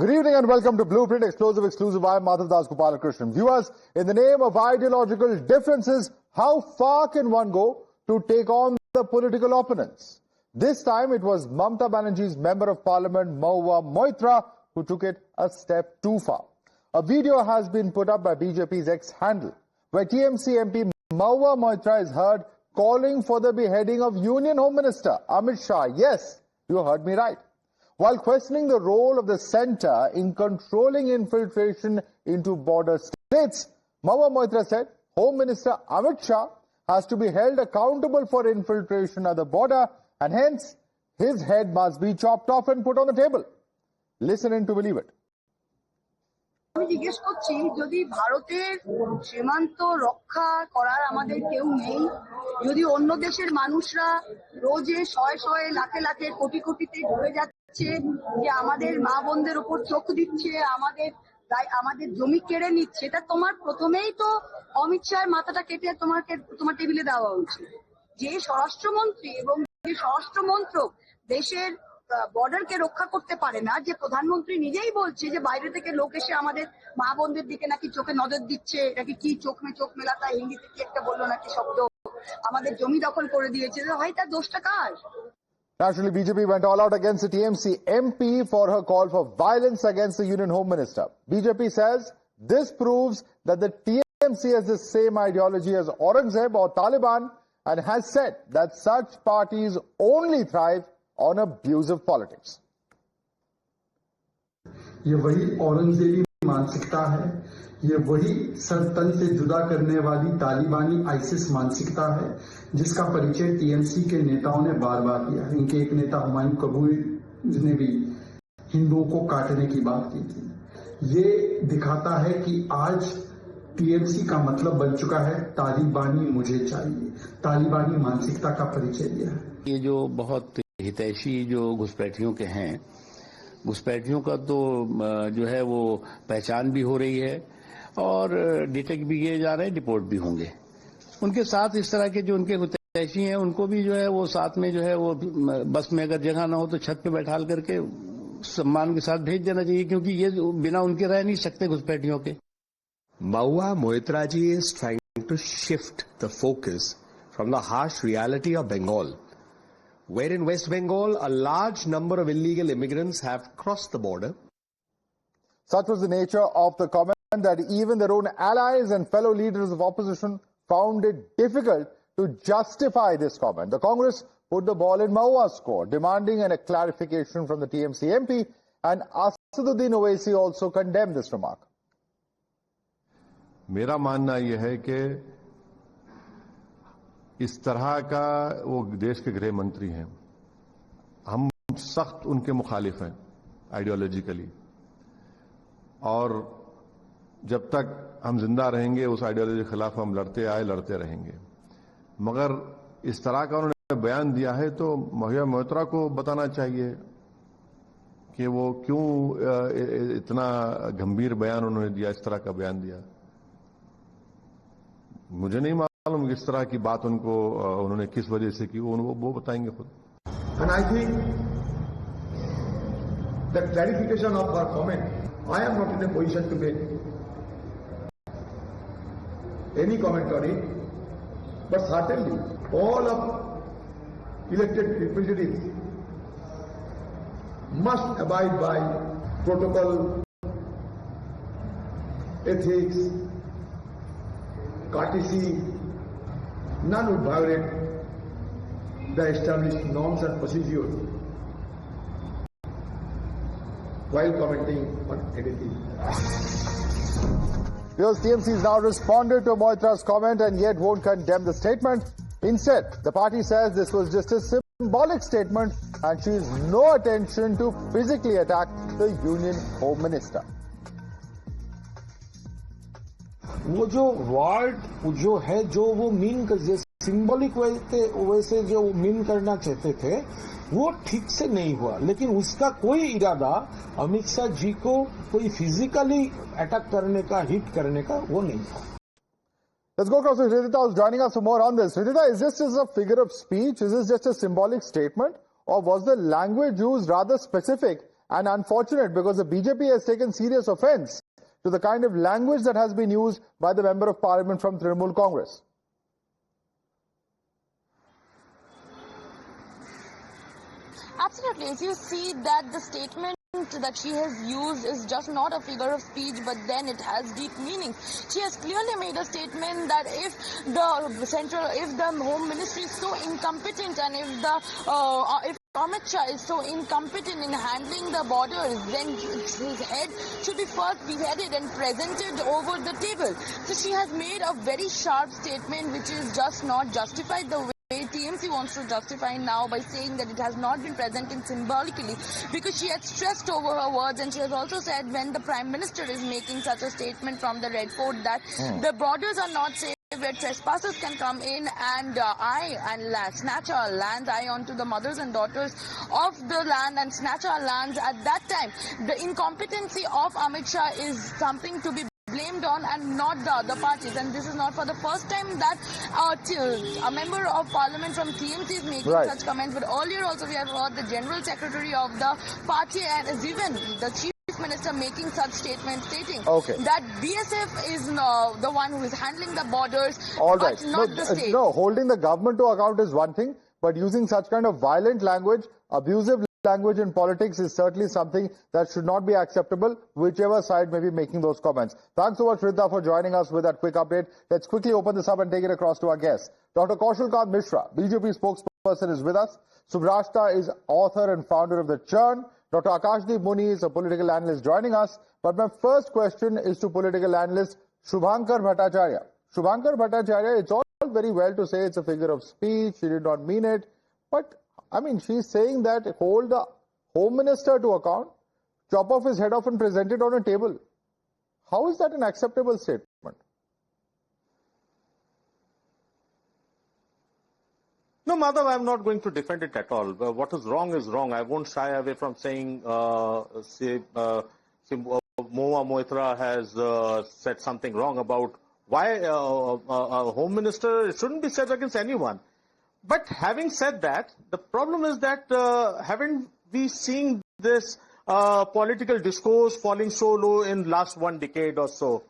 Good evening and welcome to Blueprint Exclusive. I am Madhavdas G. Viewers, in the name of ideological differences, how far can one go to take on the political opponents? This time it was Mamata Banerjee's Member of Parliament Mahua Moitra who took it a step too far. A video has been put up by BJP's X handle where TMC MP Mahua Moitra is heard calling for the beheading of Union Home Minister Amit Shah. Yes, you heard me right. While questioning the role of the centre in controlling infiltration into border states, Mahua Moitra said Home Minister Amit Shah has to be held accountable for infiltration at the border and hence his head must be chopped off and put on the table. Listen in to believe it. আমি জিজ্ঞেস করছি যদি ভারতের সীমান্ত রক্ষা করার আমাদের কেউ নেই, যদি অন্য দেশের মানুষরা রোজে শয়ে শয়ে লাখে লাখে কোটি কোটিতে ডুবে যাচ্ছে, যে আমাদের মা বোনদের উপর চোখ দিচ্ছে, আমাদের জমি কেড়ে নিচ্ছে, তা তোমার প্রথমেই তো অমিত শাহের মাথাটা কেটে তোমার টেবিলে দেওয়া উচিত। যে স্বরাষ্ট্রমন্ত্রী এবং যে স্বরাষ্ট্র মন্ত্রক দেশের বর্ডারকে রক্ষা করতে পারে না, যে প্রধানমন্ত্রী নিজেই বলছে যে বাইরে থেকে লোক এসে আমাদের মা বোনদের দিকে নাকি চোখে নজর দিচ্ছে, এটাকে কি চোখ মেলাতা হিন্দিতে কি একটা বললো নাকি শব্দ, আমাদের জমি দখল করে দিয়েছে, ভাই তার দোষটা কার? Naturally, BJP went all out against the TMC MP for her call for violence against the Union Home Minister. BJP says this proves that the TMC has the same ideology as Aurangzeb or Taliban and has said that such parties only thrive on abusive politics. ये वही औरंगजेबी मानसिकता है, ये वही सरतन से जुदा करने वाली तालिबानी आईसिस मानसिकता है जिसका परिचय टीएमसी के नेताओं ने बार बार किया है। इनके एक नेता हुमायूं कबीर ने भी हिंदुओं को काटने की बात की थी। ये दिखाता है कि आज टीएमसी का मतलब बन चुका है तालिबानी मुझे चाहिए, तालिबानी मानसिकता का परिचय दिया है। ये जो बहुत हितैषी जो घुसपैठियों के हैं, घुसपैठियों का तो जो है वो पहचान भी हो रही है और डिटेक्ट भी किए जा रहे हैं, डिपोर्ट भी होंगे। उनके साथ इस तरह के जो उनके हितैषी हैं उनको भी जो है वो साथ में जो है वो बस में अगर जगह ना हो तो छत पे बैठाल करके सम्मान के साथ भेज देना चाहिए, क्योंकि ये बिना उनके रह नहीं सकते घुसपैठियों के। Mahua Moitra ji is trying to shift the focus from the harsh reality of Bengal, where in West Bengal a large number of illegal immigrants have crossed the border. Such was the nature of the comment that even their own allies and fellow leaders of opposition found it difficult to justify this comment. The Congress put the ball in Mahua's court, demanding a clarification from the TMC MP, and Asaduddin Owaisi also condemned this remark. मेरा मानना यह है कि इस तरह का वो देश के गृह मंत्री हैं, हम सख्त उनके मुखालिफ हैं आइडियोलॉजिकली, और जब तक हम जिंदा रहेंगे उस आइडियोलॉजी के खिलाफ हम लड़ते रहेंगे। मगर इस तरह का उन्होंने बयान दिया है तो महूआ मोइत्रा को बताना चाहिए कि वो क्यों इतना गंभीर बयान उन्होंने दिया, इस तरह का बयान दिया। मुझे नहीं मालूम किस तरह की बात उन्होंने किस वजह से की, वो बताएंगे खुद। And I think the clarification of her comment, I am not in a position to make any comment on it, but certainly all of elected representatives must abide by protocol, ethics, courtesy. None would violate the established norms and procedures while commenting on anything. Because TMC has now responded to Moitra's comment and yet won't condemn the statement. Instead, the party says this was just a symbolic statement and she has no intention to physically attack the Union Home Minister. वो जो word जो है, जो वो mean कर symbolic वैसे जो mean करना चाहते थे वो ठीक से नहीं हुआ, लेकिन उसका कोई इरादा अमित शाह जी को कोई फिजिकली अटैक करने का, हिट करने का वो नहीं था। Let's go across to Ridhita, who's joining us for more on this. Ridhita, is this just a figure of speech? Is this just a symbolic statement? Or was the language used rather specific and unfortunate because the BJP has taken serious offense to the kind of language that has been used by the Member of Parliament from Trinamool Congress. Absolutely. If you see that the statement that she has used is just not a figure of speech, but then it has deep meaning. She has clearly made a statement that if the Home Ministry is so incompetent, and if Amit Shah is so incompetent in handling the borders, then his head should be first beheaded and presented over the table. So she has made a very sharp statement which is just not justified the way TMC wants to justify now by saying that it has not been presented symbolically, because she had stressed over her words, and she has also said when the Prime Minister is making such a statement from the Red Fort that the borders are not safe, where trespassers can come in and snatch our lands, onto the mothers and daughters of the land and snatch our lands. At that time, the incompetency of Amit Shah is something to be blamed on and not the other parties, and this is not for the first time that a member of parliament from TMC is making such comments, but earlier also we have heard the general secretary of the party and even the chief Minister making such statements, stating that BSF is the one who is handling the borders, but not the state. No, holding the government to account is one thing, but using such kind of violent language, abusive language in politics is certainly something that should not be acceptable, whichever side may be making those comments. Thanks so much, Riddha, for joining us with that quick update. Let's quickly open this up and take it across to our guests. Dr. Kaushal Mishra, BJP spokesperson, is with us. Subrashta is author and founder of The Churn. Dr. Akashdeep Muni is a political analyst joining us. But my first question is to political analyst Shubhankar Bhattacharya. Shubhankar Bhattacharya, it's all very well to say it's a figure of speech, she did not mean it, but I mean, she's saying that hold the Home Minister to account, chop off his head off and present it on a table. How is that an acceptable statement? No, Madhav, I'm not going to defend it at all. What is wrong is wrong. I won't shy away from saying, Mahua Moitra has said something wrong about why a Home Minister. It shouldn't be said against anyone. But having said that, the problem is that haven't we seen this political discourse falling so low in last 1 decade or so?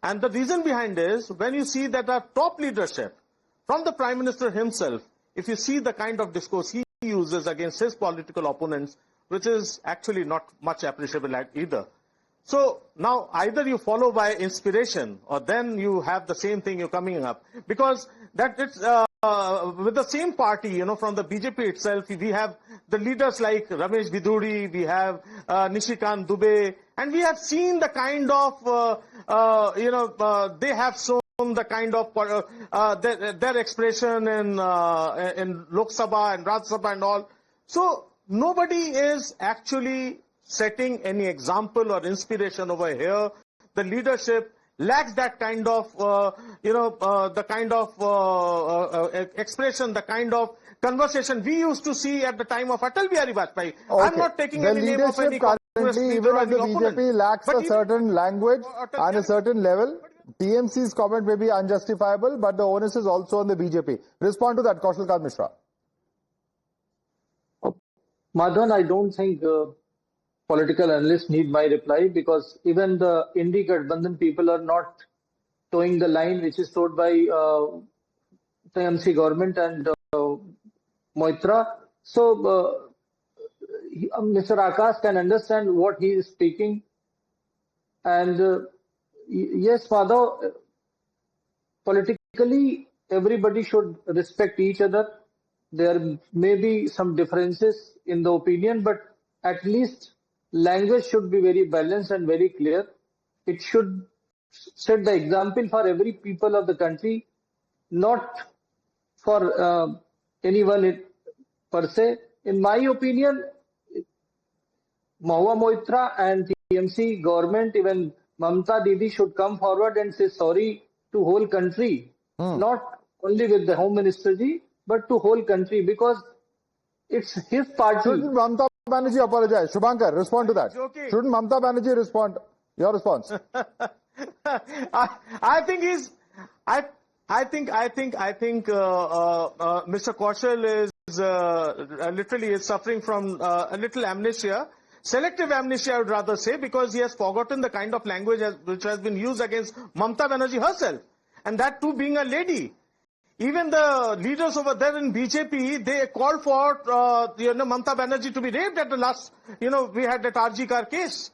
And the reason behind is when you see that our top leadership, from the Prime Minister himself, if you see the kind of discourse he uses against his political opponents, which is actually not much appreciable either. So now either you follow by inspiration or then you have the same thing you're coming up. Because that it's with the same party, you know, from the BJP itself, we have the leaders like Ramesh Biduri, we have Nishikant Dubey, and we have seen the kind of, they have shown the kind of their expression in Lok Sabha and Rajya Sabha and all. So nobody is actually setting any example or inspiration over here. The leadership lacks that kind of, the kind of expression, the kind of conversation we used to see at the time of Atal Bihari Vajpayee. I'm not taking any name of any currently, even of the BJP lacks a certain language and a certain level. TMC's comment may be unjustifiable, but the onus is also on the BJP. Respond to that, Kaushal Mishra. Madhavan, I don't think political analysts need my reply, because even the Indi Gadbandhan people are not towing the line which is towed by TMC government and Moitra. So Mr. Akash can understand what he is speaking. And yes, Madhav, politically everybody should respect each other. There may be some differences in the opinion, but at least language should be very balanced and very clear. It should set the example for every people of the country, not for anyone per se. In my opinion, Mahua Moitra and TMC government, even Mamta Didi, should come forward and say sorry to whole country, not only with the Home Minister Ji, but to whole country, because it's his party. Shouldn't Mamta Banerjee apologize? Shubhankar, respond to that. Okay. Shouldn't Mamta Banerjee respond? Your response. I think he's. I think Mr. Kaushal is literally is suffering from a little amnesia, Selective amnesia, I would rather say, because he has forgotten the kind of language which has been used against Mamata Banerjee herself. And that too being a lady. Even the leaders over there in BJP, they called for, Mamata Banerjee to be raped at the last, we had that RG Car case.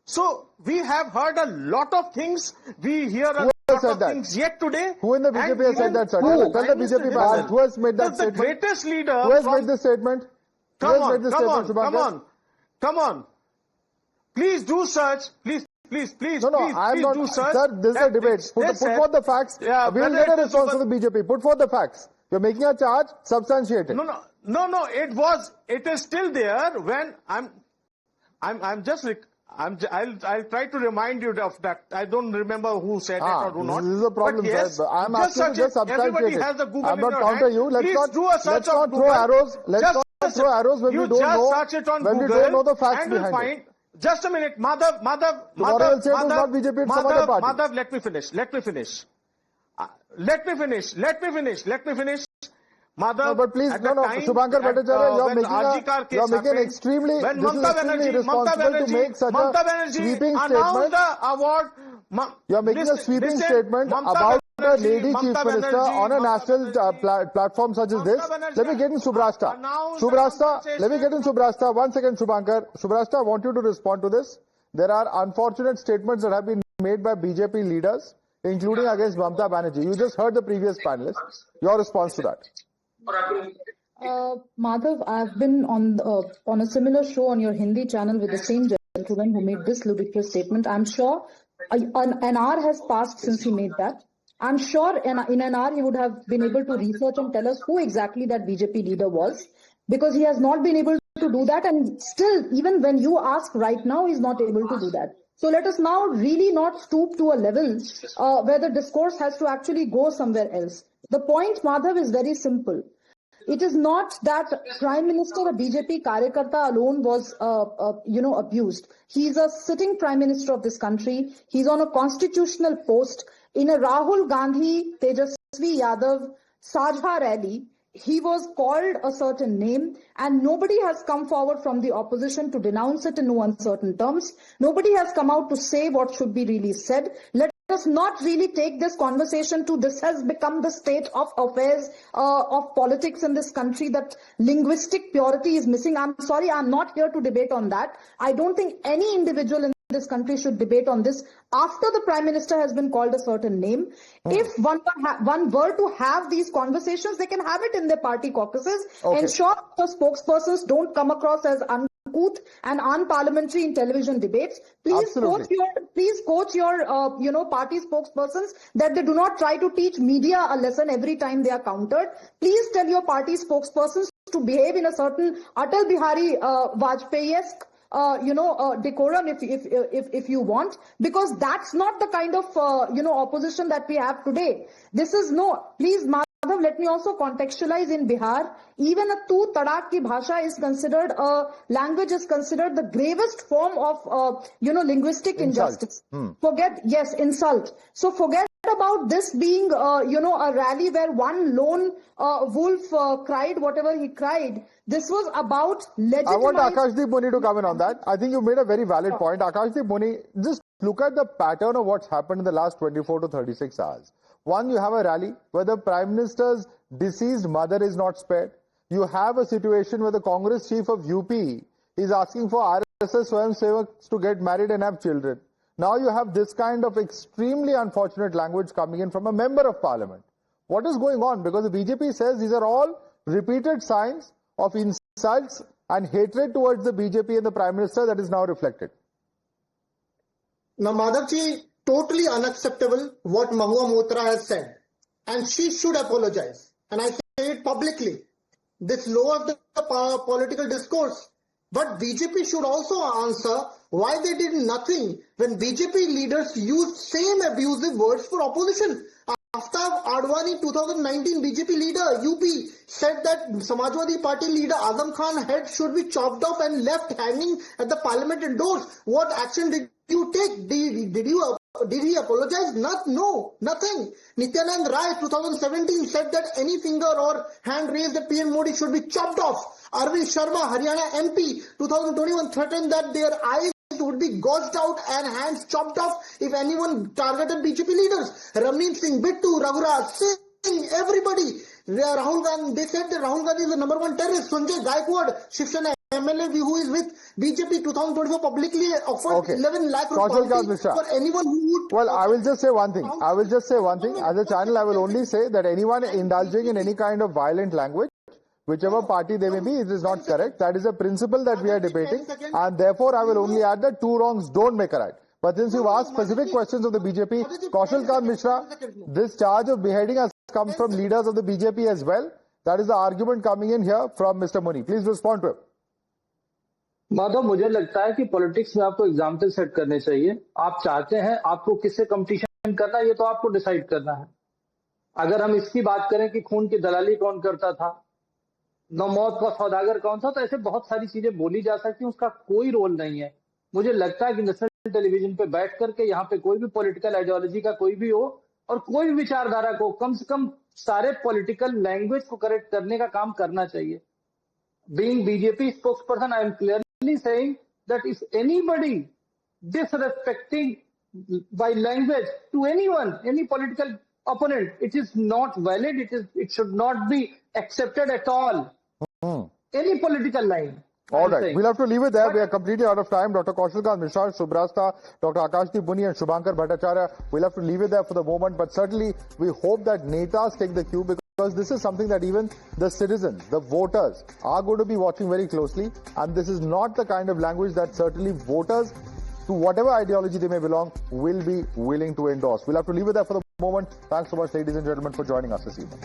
So we have heard a lot of things. We hear a lot of things yet today. Who in the BJP has said that, sir? Tell the BJP man. Who has made that statement? The greatest leader. Who has made this statement? Come on. Please do search. Please. No, I'm not. Do search. Sir, this is a debate. Put forth the facts. Yeah, we will get a response from the BJP. Put forth the facts. You're making a charge. Substantiate it. No. It is still there when I'll try to remind you of that. I don't remember who said it or who not. This is a problem, yes, sir. I'm asking you to just substantiate everybody it. has the Google I'm not in your counter hand. you. Let's Please do a search not of throw arrows. Google. Let's not throw arrows when we don't know. Search it on when Google, we don't know the facts and we'll behind find. it. Just a minute, Madhav, will say it was not BJP, it's some other party. Madhav, let me finish. Madhav, no, but please, Shubhankar Bhattacharya, you're making extremely irresponsible to make such a sweeping statement. You're making a sweeping statement about a lady chief minister on a national platform such as this. Let me get in Subrashta. Let me get in Subrashta. 1 second, Shubhankar. Subrashta, I want you to respond to this. There are unfortunate statements that have been made by BJP leaders, including against Mamata Banerjee. You just heard the previous panelist. Your response to that. Madhav, I've been on a similar show on your Hindi channel with the same gentleman who made this ludicrous statement. I'm sure an hour has passed since he made that. I'm sure in an hour he would have been able to research and tell us who exactly that BJP leader was, because he has not been able to do that, and still, even when you ask right now, he's not able to do that. So let us now really not stoop to a level where the discourse has to actually go somewhere else. The point, Madhav, is very simple. It is not that Prime Minister, a BJP Karyakarta alone was, abused. He's a sitting Prime Minister of this country. He's on a constitutional post. In a Rahul Gandhi, Tejasvi Yadav, Sajha rally, he was called a certain name, and nobody has come forward from the opposition to denounce it in no uncertain terms. Nobody has come out to say what should be really said. Let us not really take this conversation to this has become the state of affairs of politics in this country, that linguistic purity is missing. I'm sorry, I'm not here to debate on that. I don't think any individual in this country should debate on this after the Prime Minister has been called a certain name. If one were to have these conversations, they can have it in their party caucuses. Ensure the spokespersons don't come across as uncouth and unparliamentary in television debates. Please coach your party spokespersons that they do not try to teach media a lesson every time they are countered. Please tell your party spokespersons to behave in a certain Atal Bihari Vajpayee-esque decorum if you want, because that's not the kind of opposition that we have today. This is please Madhav, let me also contextualize. In Bihar, even a tu tadak ki bhasha is considered language is considered the gravest form of linguistic injustice. Insult. So forget about this being a rally where one lone wolf cried whatever he cried. This was about legitimizing. I want Akashdeep Muni to come in on that. I think you made a very valid point. Akashdeep Muni, just look at the pattern of what's happened in the last 24 to 36 hours. One, you have a rally where the Prime Minister's deceased mother is not spared. You have a situation where the Congress chief of UP is asking for RSS Swayam Sevaks to get married and have children. Now you have this kind of extremely unfortunate language coming in from a member of parliament. What is going on? Because the BJP says these are all repeated signs of insults and hatred towards the BJP and the Prime Minister that is now reflected. Now, Madhavji, totally unacceptable what Mahua Moitra has said. And she should apologize. And I say it publicly. This lowers the political discourse. But BJP should also answer why they did nothing when BJP leaders used same abusive words for opposition. Aftab Advani, 2019 BJP leader, UP, said that Samajwadi Party leader Azam Khan head should be chopped off and left hanging at the parliament doors. What action did you take? Did you did he apologize? No, nothing. Nityanand Rai 2017 said that any finger or hand raised at PM Modi should be chopped off. Arvind Sharma, Haryana MP 2021 threatened that their eyes would be gouged out and hands chopped off if anyone targeted BJP leaders. Ramneet Singh, Bittu, Raghuraj Singh, everybody. Rahul Gandhi, they said that Rahul Gandhi is the number one terrorist. Sanjay Gaikwad, Shivsena MLA who is with BJP 2024 publicly offered 11 lakh rupees for anyone who would... Well, I will just say one thing. As a channel, I will only say that anyone indulging in any kind of violent language, whichever party they may be, it is not correct. That is a principle that we are debating. And therefore, I will only add that two wrongs don't make a right. But since you've asked specific questions of the BJP, Kaushal Kant Mishra, this charge of beheading has come from leaders of the BJP as well. That is the argument coming in here from Mr. Muni. Please respond to it. Madhav, मुझे लगता है कि politics में आपको example set करने चाहिए. आप चाहते हैं आपको किससे कंपटीशन करना है, ये तो आपको डिसाइड करना है. अगर हम इसकी बात करें कि खून की दलाली कौन करता था, मौत का सौदागर कौन था, तो ऐसे बहुत सारी चीजें बोली जा सकती हैं, उसका कोई रोल नहीं है. मुझे लगता है कि नेशनल टेलीविजन पे बैठ करके यहाँ पे कोई भी पॉलिटिकल आइडियोलॉजी का कोई भी हो और कोई भी विचारधारा को कम से कम सारे पॉलिटिकल लैंग्वेज को करेक्ट करने का काम करना चाहिए. Being BJP spokesperson, I am clearly saying that if anybody disrespecting by language to anyone, any political opponent, it is not valid. It should not be accepted at all. Any political line. All right, we'll have to leave it there. We are completely out of time. Dr. Kaushal Kant Mishra, Subrasta, Dr. Akashdeep Muni and Shubhankar Bhattacharya. We'll have to leave it there for the moment. But certainly, we hope that Netas take the cue because this is something that even the citizens, the voters, are going to be watching very closely. And this is not the kind of language that certainly voters, to whatever ideology they may belong, will be willing to endorse. We'll have to leave it there for the moment. Thanks so much, ladies and gentlemen, for joining us this evening.